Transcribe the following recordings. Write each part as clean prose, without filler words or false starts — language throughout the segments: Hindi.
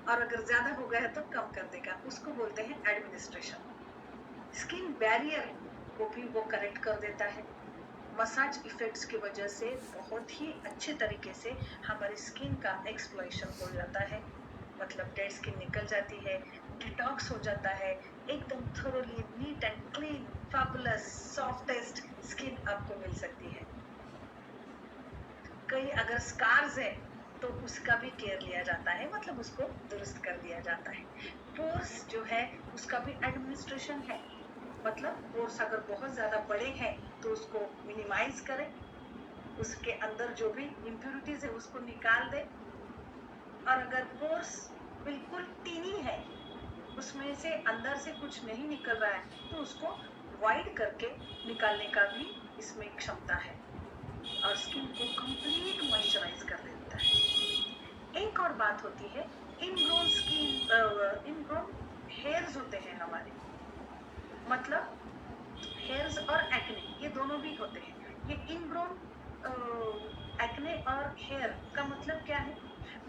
और अगर ज्यादा हो गया है तो कम कर देगा, उसको बोलते हैं एडमिनिस्ट्रेशन। स्किन बैरियर को भी वो करेक्ट कर देता है। मसाज इफेक्ट्स की वजह से बहुत ही अच्छे तरीके से हमारी स्किन का एक्सप्लोरेशन हो जाता है, मतलब डेड स्किन निकल जाती है, डिटॉक्स हो जाता है, एकदम thoroughly neat and clean fabulous softest skin आपको मिल सकती है। कई अगर स्कार्स है तो उसका भी केयर लिया जाता है, मतलब उसको दुरुस्त कर दिया जाता है। पोर्स जो है उसका भी एडमिनिस्ट्रेशन है, मतलब पोर्स अगर बहुत ज्यादा बड़े हैं तो उसको मिनिमाइज करें, उसके अंदर जो भी इम्प्यूरिटीज है उसको निकाल दे, और अगर पोर्स बिल्कुल टीनी है, उसमें से अंदर से कुछ नहीं निकल रहा है, तो उसको वाइड करके निकालने का भी इसमें क्षमता है और स्किन को कंप्लीट मॉइस्चराइज कर देता है। एक और बात होती है, इनग्रोन स्किन, इनग्रोन हेयर्स होते हैं हमारे, मतलब हेयर्स और एक्ने ये दोनों भी होते हैं। ये इनग्रोन एक्ने और हेयर का मतलब क्या है?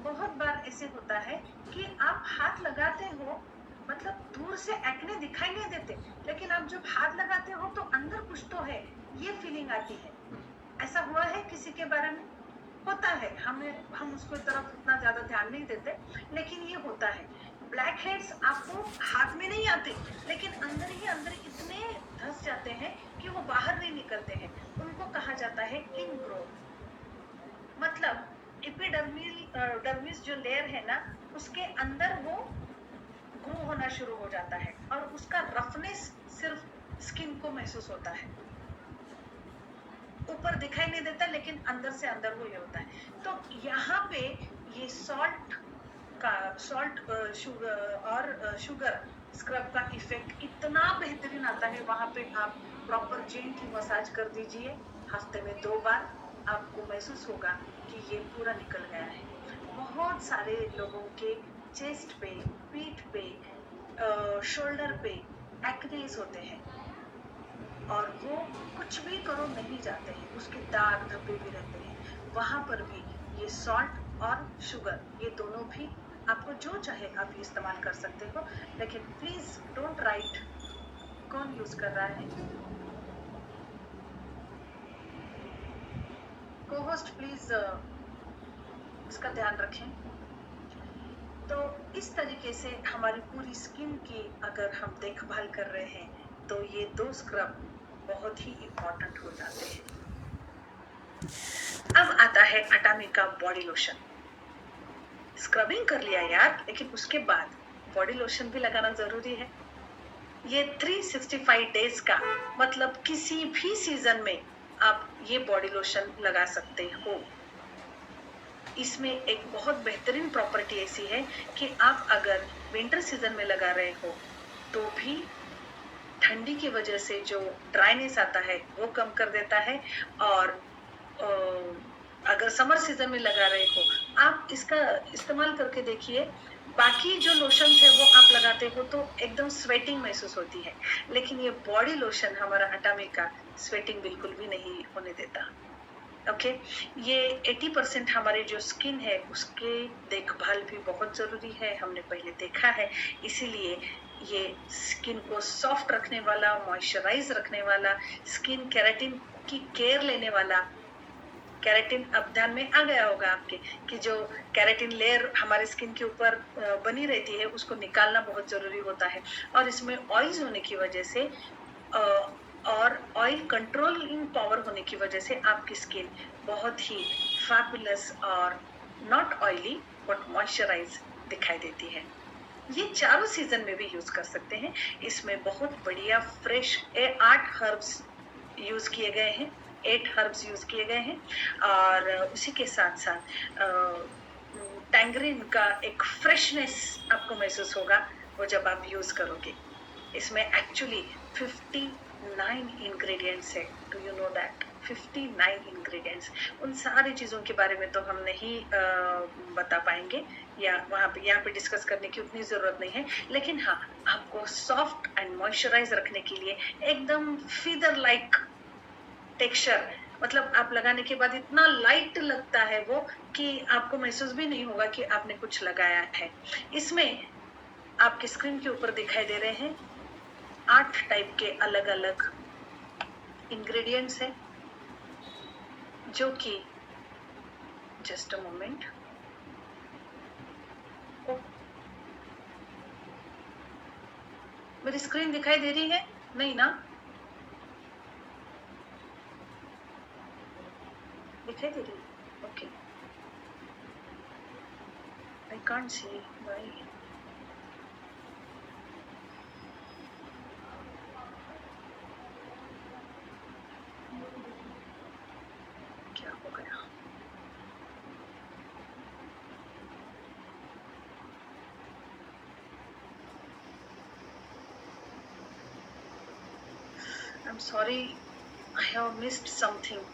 बहुत बार ऐसे होता है कि आप हाथ लगाते हो, मतलब दूर से एक्ने दिखाई नहीं देते, लेकिन आप जब हाथ लगाते हो तो अंदर कुछ तो है, ये फीलिंग आती है। ऐसा हुआ है किसी के बारे में? होता है, हम उसको तरफ उतना ज्यादा ध्यान नहीं देते, लेकिन ये होता है। ब्लैक हेड्स आपको हाथ में नहीं आते, लेकिन अंदर ही अंदर इतने धंस जाते हैं कि वो बाहर नहीं निकलते हैं, उनको कहा जाता है इनग्रोन। मतलब डर्मिस जो लेयर है ना, उसके अंदर वो ग्रो होना शुरू हो जाता है और उसका रफनेस सिर्फ स्किन को महसूस होता है, ऊपर दिखाई नहीं देता, लेकिन अंदर से अंदर वो ये होता है। तो यहाँ पे ये सॉल्ट और शुगर स्क्रब का इफेक्ट इतना बेहतरीन आता है। वहां पे आप प्रॉपर जेंटली मसाज कर दीजिए, हफ्ते में 2 बार, आपको महसूस होगा कि ये पूरा निकल गया है। बहुत सारे लोगों के चेस्ट पे, पीठ पे, शोल्डर पे एक्नेस होते हैं और वो कुछ भी करो नहीं जाते हैं, उसके दाग धब्बे भी रहते हैं। वहां पर भी ये सॉल्ट और शुगर ये दोनों भी आपको जो चाहे आप इस्तेमाल कर सकते हो, लेकिन प्लीज डोंट राइट कौन यूज कर रहा है। को-होस्ट प्लीज इसका ध्यान रखें। तो इस तरीके से हमारी पूरी स्किन की अगर हम देखभाल कर रहे हैं तो ये 2 स्क्रब बहुत ही इम्पोर्टेंट हो जाते हैं। अब आता है अटामी का बॉडी लोशन। स्क्रबिंग कर लिया यार, लेकिन उसके बाद बॉडी लोशन भी लगाना जरूरी है। ये 365 डेज का, मतलब किसी भी सीजन में आप ये बॉडी लोशन लगा सकते हो। इसमें एक बहुत बेहतरीन प्रॉपर्टी ऐसी है कि आप अगर विंटर सीजन में लगा रहे हो तो भी ठंडी की वजह से जो ड्राइनेस आता है वो कम कर देता है, और अगर समर सीजन में लगा रहे हो आप इसका इस्तेमाल करके देखिए। बाकी जो लोशन है वो आप लगाते हो तो एकदम स्वेटिंग महसूस होती है, लेकिन ये बॉडी लोशन हमारा अटामी का स्वेटिंग बिल्कुल भी नहीं होने देता। ओके, ये 80% हमारे जो स्किन है उसके देखभाल भी बहुत जरूरी है, हमने पहले देखा है। इसीलिए ये स्किन को सॉफ्ट रखने वाला, मॉइस्चराइज रखने वाला, स्किन केराटिन की केयर लेने वाला। केराटिन अब ध्यान में आ गया होगा आपके कि जो केराटिन लेयर हमारे स्किन के ऊपर बनी रहती है उसको निकालना बहुत जरूरी होता है, और इसमें ऑयल्स होने की वजह से और ऑयल कंट्रोलिंग पावर होने की वजह से आपकी स्किन बहुत ही फैबुलस और नॉट ऑयली बट मॉइस्चराइज दिखाई देती है। ये चारों सीजन में भी यूज कर सकते हैं। इसमें बहुत बढ़िया फ्रेश 8 हर्ब्स यूज किए गए हैं, 8 हर्ब्स यूज किए गए हैं, और उसी के साथ साथ टैंगरीन का एक फ्रेशनेस आपको महसूस होगा वो जब आप यूज करोगे। इसमें एक्चुअली 59 इंग्रेडिएंट्स है, do you know that? 59 ingredients. उन सारी चीजों के बारे में तो हम नहीं बता पाएंगे या वहाँ पे यहाँ पे डिस्कस करने की उतनी जरूरत नहीं है, लेकिन हाँ, आपको सॉफ्ट एंड मॉइस्चराइज रखने के लिए एकदम फीदर लाइक टेक्सचर मतलब आप लगाने के बाद इतना लाइट लगता है वो कि आपको महसूस भी नहीं होगा कि आपने कुछ लगाया है। इसमें आपकी स्क्रीन के ऊपर दिखाई दे रहे हैं 8 टाइप के अलग अलग इंग्रेडिएंट्स है, जो कि जस्ट अ मोमेंट, मेरी स्क्रीन दिखाई दे रही है? नहीं ना? दिखाई दे रही है? Okay, I can't see why. क्या हो गया? I'm sorry, I have missed something.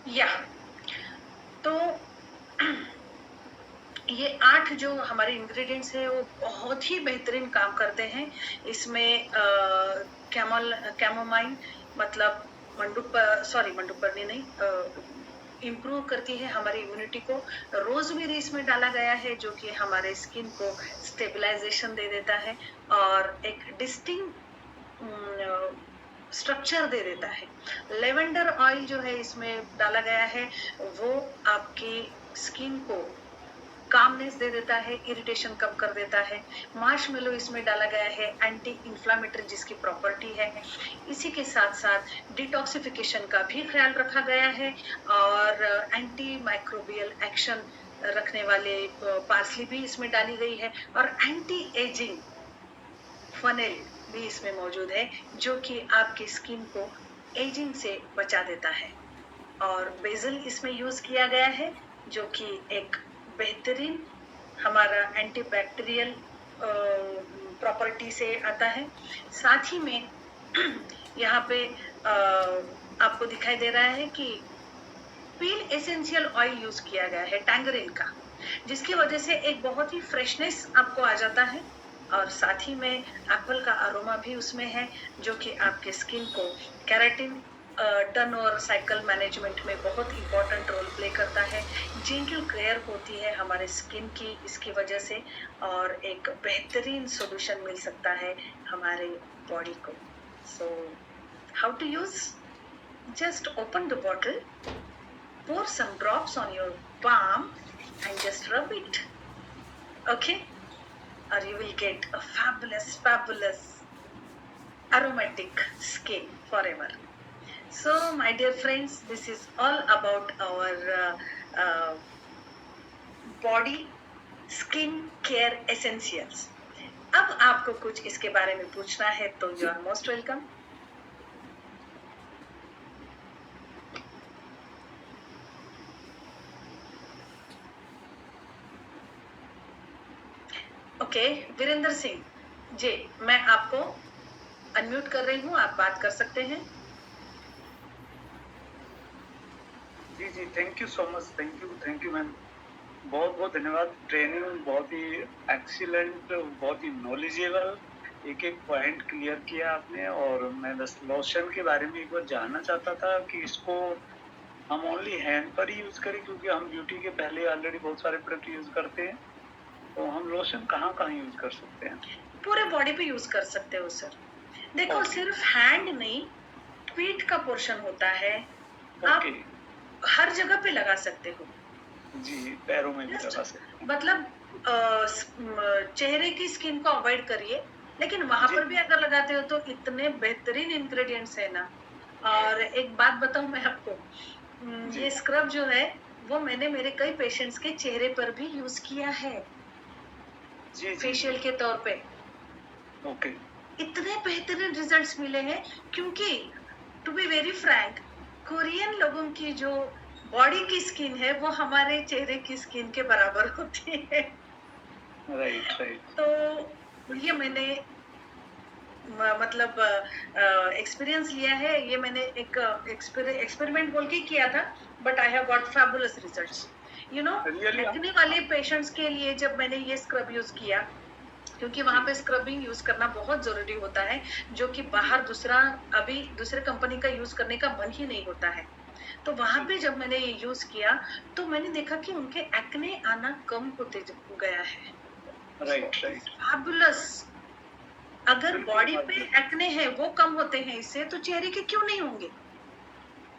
या तो ये 8 जो हमारे इंग्रेडिएंट्स है वो बहुत ही बेहतरीन काम करते हैं। इसमें कैमोमाइन मतलब मंडुपर्नी नहीं, इम्प्रूव करती है हमारी इम्यूनिटी को। रोजमेरी इसमें डाला गया है जो कि हमारे स्किन को स्टेबलाइजेशन दे देता है और एक डिस्टिंक्ट स्ट्रक्चर दे देता है। लेवेंडर ऑयल जो है इसमें डाला गया है वो आपकी स्किन को कामनेस दे देता है, इरिटेशन कम कर देता है। मार्शमेलो इसमें डाला गया है, एंटी इंफ्लामेटरी जिसकी प्रॉपर्टी है। इसी के साथ साथ डिटॉक्सिफिकेशन का भी ख्याल रखा गया है और एंटी माइक्रोबियल एक्शन रखने वाले पार्सली भी इसमें डाली गई है और एंटी एजिंग फनेल भी इसमें मौजूद है जो कि आपकी स्किन को एजिंग से बचा देता है। और बेजल इसमें यूज किया गया है जो कि एक बेहतरीन हमारा एंटीबैक्टीरियल प्रॉपर्टी से आता है। साथ ही में यहाँ पे आपको दिखाई दे रहा है कि पील एसेंशियल ऑयल यूज किया गया है टैंगरिन का, जिसकी वजह से एक बहुत ही फ्रेशनेस आपको आ जाता है और साथ ही में एप्पल का अरोमा भी उसमें है जो कि आपके स्किन को keratin turn over cycle management में बहुत इंपॉर्टेंट रोल प्ले करता है। जेंटल केयर होती है हमारे स्किन की इसकी वजह से और एक बेहतरीन सॉल्यूशन मिल सकता है हमारे बॉडी को। So how to use? Just open the bottle, pour some drops on your palm and just rub it, okay? Or you will get a fabulous aromatic skin forever. So my dear friends, this is all about our body skin care essentials. अब आपको कुछ इसके बारे में पूछना है तो you are most welcome. Okay, Virendra Singh ji, मैं आपको अनम्यूट कर रही हूँ, आप बात कर सकते हैं। जी जी, thank you so much, thank you ma'am, बहुत बहुत धन्यवाद। ट्रेनिंग बहुत ही एक्सीलेंट, बहुत ही नॉलेजेबल, एक एक पॉइंट क्लियर किया आपने। और मैं बस लोशन के बारे में एक बार जानना चाहता था कि इसको हम ओनली हैंड पर ही यूज करें, क्योंकि हम ब्यूटी के पहले ऑलरेडी बहुत सारे प्रोडक्ट यूज करते हैं, तो हम लोशन कहाँ कहाँ यूज कर सकते हैं? पूरे बॉडी पे यूज कर सकते हो सर। देखो सिर्फ हैंड नहीं, पीठ का पोर्शन होता है, आप हर जगह पे लगा सकते हो। जी, पैरों में भी लगा सकते हैं। मतलब चेहरे की स्किन को अवॉइड करिए, लेकिन वहां पर भी अगर लगाते हो तो इतने बेहतरीन इंग्रेडिएंट्स है ना। और एक बात बताऊं मैं आपको, ये स्क्रब जो है वो मैंने मेरे कई पेशेंट्स के चेहरे पर भी यूज किया है फेशियल के तौर पे। ओके, इतने बेहतरीन रिजल्ट्स मिले हैं क्योंकि to be very frank, Korean लोगों की जो बॉडी की स्किन है वो हमारे चेहरे की स्किन के बराबर होती है। राइट। तो ये मैंने मतलब एक्सपीरियंस लिया है। ये मैंने एक एक्सपेरिमेंट बोल के किया था, but I have got fabulous results. You know, really? Acne वाले पेशेंट्स के लिए जब मैंने ये स्क्रब यूज किया, क्योंकि वहां पे स्क्रबिंग यूज करना बहुत जरूरी होता है, जो कि बाहर दूसरे कंपनी का यूज करने का मन ही नहीं होता है। तो वहां पे जब मैंने ये यूज किया तो मैंने देखा कि उनके एक्ने आना कम होते गया है। राइट। फैबुलस। अगर बॉडी पे एक्ने है वो कम होते हैं इससे, तो चेहरे के क्यों नहीं होंगे,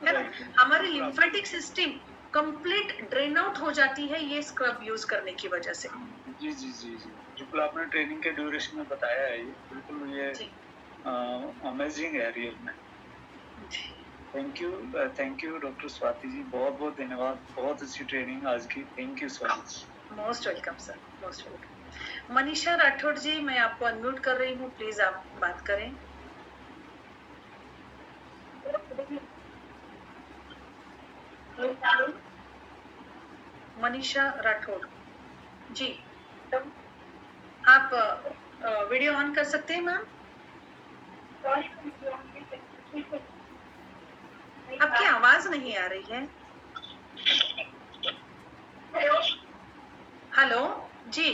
है ना? हमारी lymphatic system complete drain out हो जाती है ये स्क्रब यूज करने की वजह से। जी बिल्कुल, आपने ट्रेनिंग के ड्यूरेशन में बताया है, ये बिल्कुल ये अमेजिंग है रियल में। Thank you doctor Swati ji, बहुत बहुत धन्यवाद, बहुत अच्छी ट्रेनिंग आज की। Thank you so much. Most welcome sir, most welcome. Manisha Rathore ji, मैं आपको अनम्यूट कर रही हूँ, प्लीज आप बात करें। मनीषा राठौड़ जी, आप वीडियो ऑन कर सकते हैं मैम? आपकी आवाज नहीं आ रही है। हेलो जी।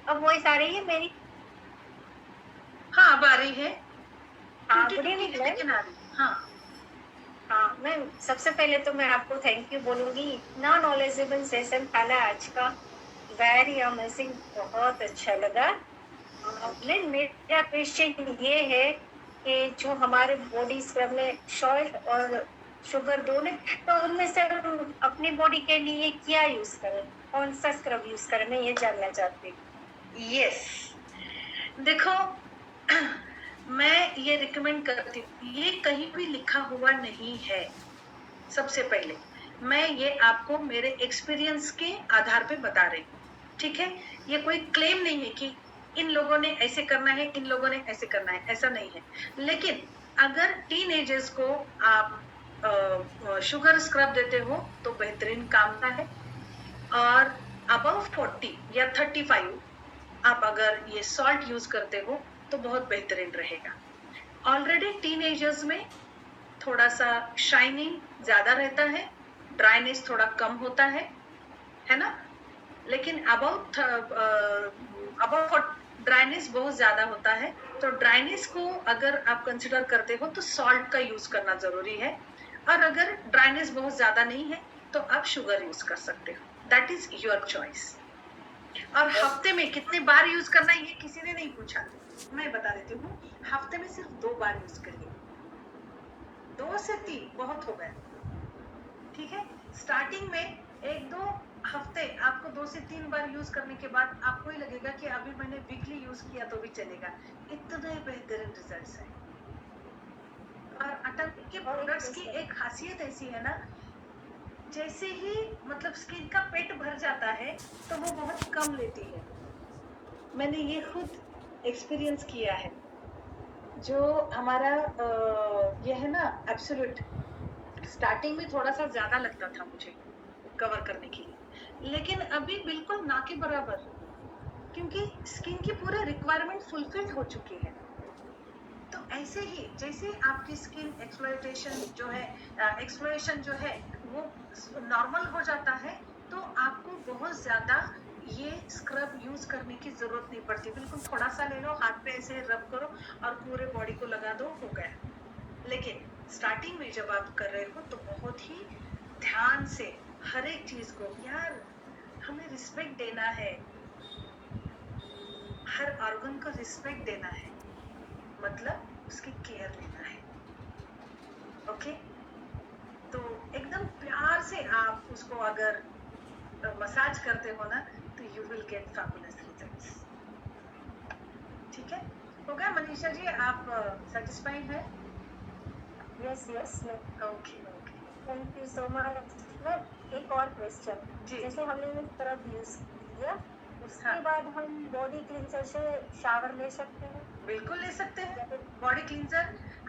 अब वॉइस आ रही है मेरी? हाँ, अब आ रही है। हाँ, गुड इवनिंग मैम। हाँ, मैम सबसे पहले तो मैं आपको थैंक यू बोलूंगी। इतना नॉलेजेबल सेशन था ना आज का, वेरी अमेजिंग, बहुत अच्छा लगा। मैम मेरा क्वेश्चन ये है कि जो हमारे बॉडी स्क्रब में सॉल्ट और शुगर दोनों, तो उनमें से हम अपनी बॉडी के लिए क्या यूज करें, कौन सा स्क्रब यूज करें, मैं ये जानना चाहती हूँ। यस, देखो मैं ये रिकमेंड करती हूँ, ये कहीं भी लिखा हुआ नहीं है। सबसे पहले मैं ये आपको मेरे एक्सपीरियंस के आधार पे बता रही हूँ, ठीक है? ये कोई क्लेम नहीं है कि इन लोगों ने ऐसे करना है, इन लोगों ने ऐसे करना है, ऐसा नहीं है। लेकिन अगर टीनेजर्स को आप शुगर स्क्रब देते हो तो बेहतरीन काम का है, और अबव 40 या 35 आप अगर ये सॉल्ट यूज करते हो तो बहुत बेहतरीन रहेगा। ऑलरेडी टीनेजर्स में थोड़ा सा शाइनिंग ज्यादा रहता है, ड्राइनेस थोड़ा कम होता है ना? लेकिन अबाउट ड्राइनेस बहुत ज्यादा होता है, तो ड्राइनेस को अगर आप कंसिडर करते हो तो सॉल्ट का यूज करना जरूरी है। और अगर ड्राइनेस बहुत ज्यादा नहीं है तो आप शुगर यूज कर सकते हो, दैट इज योर चॉइस। और हफ्ते में कितने बार यूज करना है ये किसी ने नहीं पूछा, मैं बता देती हूँ। हफ्ते में सिर्फ 2 बार यूज करिए, 2 से 3 बहुत हो गया, ठीक है? स्टार्टिंग में 1-2 हफ्ते आपको 2 से 3 बार यूज करने के बाद आपको ही लगेगा कि अभी मैंने वीकली यूज किया तो भी चलेगा। इतने बेहतरीन रिजल्ट्स हैं। और अटल के प्रोडक्ट्स की एक खासियत ऐसी है ना, जैसे ही मतलब स्किन का पेट भर जाता है तो वो बहुत कम लेती है। मैंने ये खुद एक्सपीरियंस किया है। जो हमारा ये है ना एब्सोल्यूट, स्टार्टिंग में थोड़ा सा ज्यादा लगता था मुझे कवर करने के लिए, लेकिन अभी बिल्कुल ना के बराबर, क्योंकि स्किन की पूरे रिक्वायरमेंट फुलफिल हो चुकी है। तो ऐसे ही जैसे आपकी स्किन एक्सप्लोरेशन जो है वो नॉर्मल हो जाता है, तो आपको बहुत ज्यादा ये स्क्रब यूज करने की जरूरत नहीं पड़ती। बिल्कुल थोड़ा सा ले लो, हाथ पे ऐसे रब करो और पूरे बॉडी को लगा दो, हो गया। लेकिन स्टार्टिंग में जब आप कर रहे हो तो बहुत ही ध्यान से हर एक चीज को, यार हमें रिस्पेक्ट देना है, हर ऑर्गन को रिस्पेक्ट देना है, मतलब उसकी केयर लेना है। ओके, तो एकदम प्यार से आप उसको अगर मसाज करते हो ना तो you will get fabulous results. ठीक है, हो गया मनीषा जी? आप सेटिस्फाइड है? Yes okay, thank you so much. एक और क्वेश्चन, जैसे हमने स्क्रब यूज किया उसके बाद हम बॉडी क्लींसर से शावर ले सकते हैं? बिल्कुल ले सकते हैं बॉडी क्लींजर।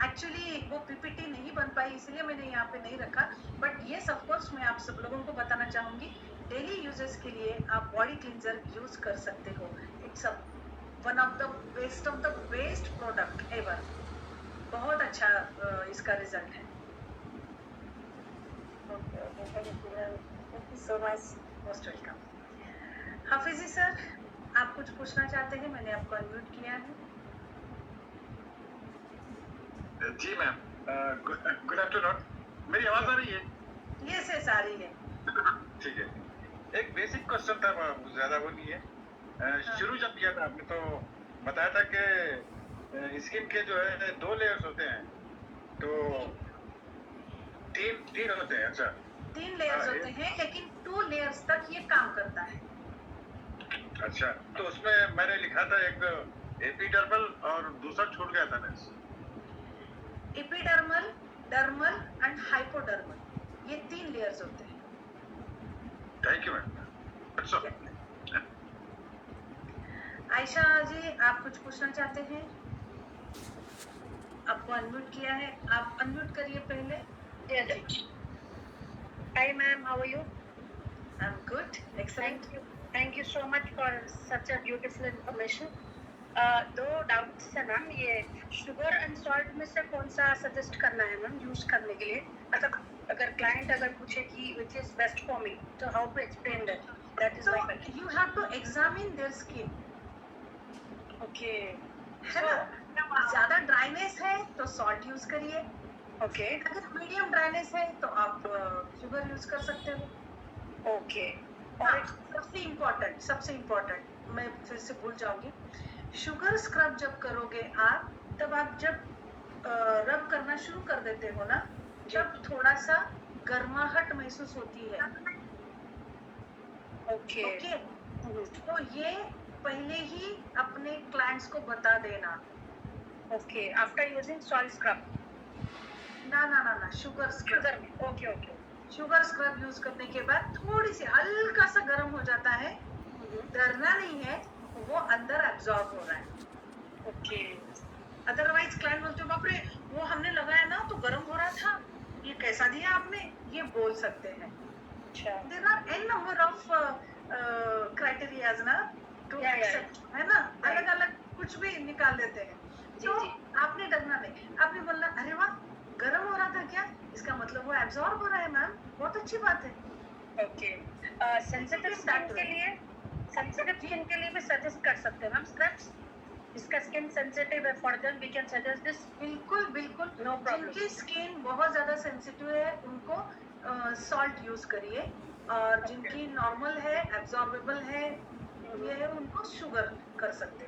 एक्चुअली वो पीपीटी नहीं बन पाई इसलिए मैंने यहाँ पे नहीं रखा, बट ये ऑफ कोर्स मैं आप सब लोगों को बताना चाहूंगी, डेली यूजेस के लिए आप बॉडी क्लींजर यूज कर सकते हो। It's one of the best product ever. बहुत अच्छा इसका रिजल्ट है। Thank you so much. Most welcome. Hafizji sir, आप कुछ पूछना चाहते हैं? मैंने आपको अनम्यूट किया है। जी मैम, गुड आफ्टरनून। मेरी आवाज आ रही है? यस यस, आ रही है। ठीक है। एक बेसिक क्वेश्चन था, ज्यादा वो नहीं है। शुरू जब किया था आपने तो बताया था कि स्किन के जो है 2 लेयर्स होते हैं, तो तीन होते हैं। अच्छा, 3 लेयर्स होते हैं, लेकिन 2 लेयर्स तक ये काम करता है। अच्छा, तो उसमें मैंने लिखा था एक एपिडर्मल और दूसरा छूट गया था। एपिडर्मल, डर्मल एंड हाइपोडर्मल, ये 3 लेयर्स होते हैं। Thank you ma'am. Ayesha ji, आप कुछ पूछना चाहते हैं? आपको अनम्यूट किया है, आप अनम्यूट करिए पहले। Hi ma'am, how are you? I'm good, excellent. Thank you so much for such a beautiful information. 2 doubts है मैम। ये शुगर एंड सॉल्ट में से कौन सा सजेस्ट करना है मैम यूज करने के लिए? मतलब अगर क्लाइंट अगर पूछे कि which is best for me, तो how to explain that is So my question. you have to examine their skin, okay है ना? ज्यादा ड्राइनेस है तो सॉल्ट यूज करिए, ओके अगर मीडियम ड्राइनेस है तो आप शुगर यूज कर सकते हो। ओके। और सबसे इम्पोर्टेंट मैं फिर से भूल जाऊंगी, शुगर स्क्रब जब करोगे आप, तब आप जब रब करना शुरू कर देते हो ना, जब थोड़ा सा गर्माहट महसूस होती है, ओके ओके, तो ये पहले ही अपने क्लाइंट्स को बता देना। Okay, after using salt scrub ना, शुगर स्क्रब। शुगर में, okay okay. Sugar scrub use करने के बाद थोड़ी सी हल्का सा गर्म हो जाता है, डरना नहीं है, वो अंदर एब्जॉर्ब हो रहा है। ओके अदरवाइज क्लाइंट बोलते हो बाप रे, वो हमने लगाया ना तो गर्म हो रहा था, ये कैसा दिया आपने, ये बोल सकते हैं। अच्छा, there are an number of criterias ना टू Yeah, yeah. एक्सेप्ट, है ना? Right. अलग अलग कुछ भी निकाल देते हैं। जी, तो जी। आपने डरना नहीं, आपने बोलना अरे वाह गर्म हो रहा था क्या, इसका मतलब वो एब्जॉर्ब हो रहा है मैम, बहुत अच्छी बात है। ओके। सेंसिटिव स्किन के लिए, सेंसिटिव स्किन के लिए भी सजेस्ट कर सकते हैं मैम स्क्रब्स? जिसका स्किन सेंसिटिव है, for them we can suggest this. बिल्कुल बिल्कुल, No problem. जिनकी स्किन बहुत ज्यादा सेंसिटिव है उनको सॉल्ट यूज करिए, और जिनकी नॉर्मल है, एब्जॉर्बेबल है, ये है, उनको शुगर कर सकते हैं।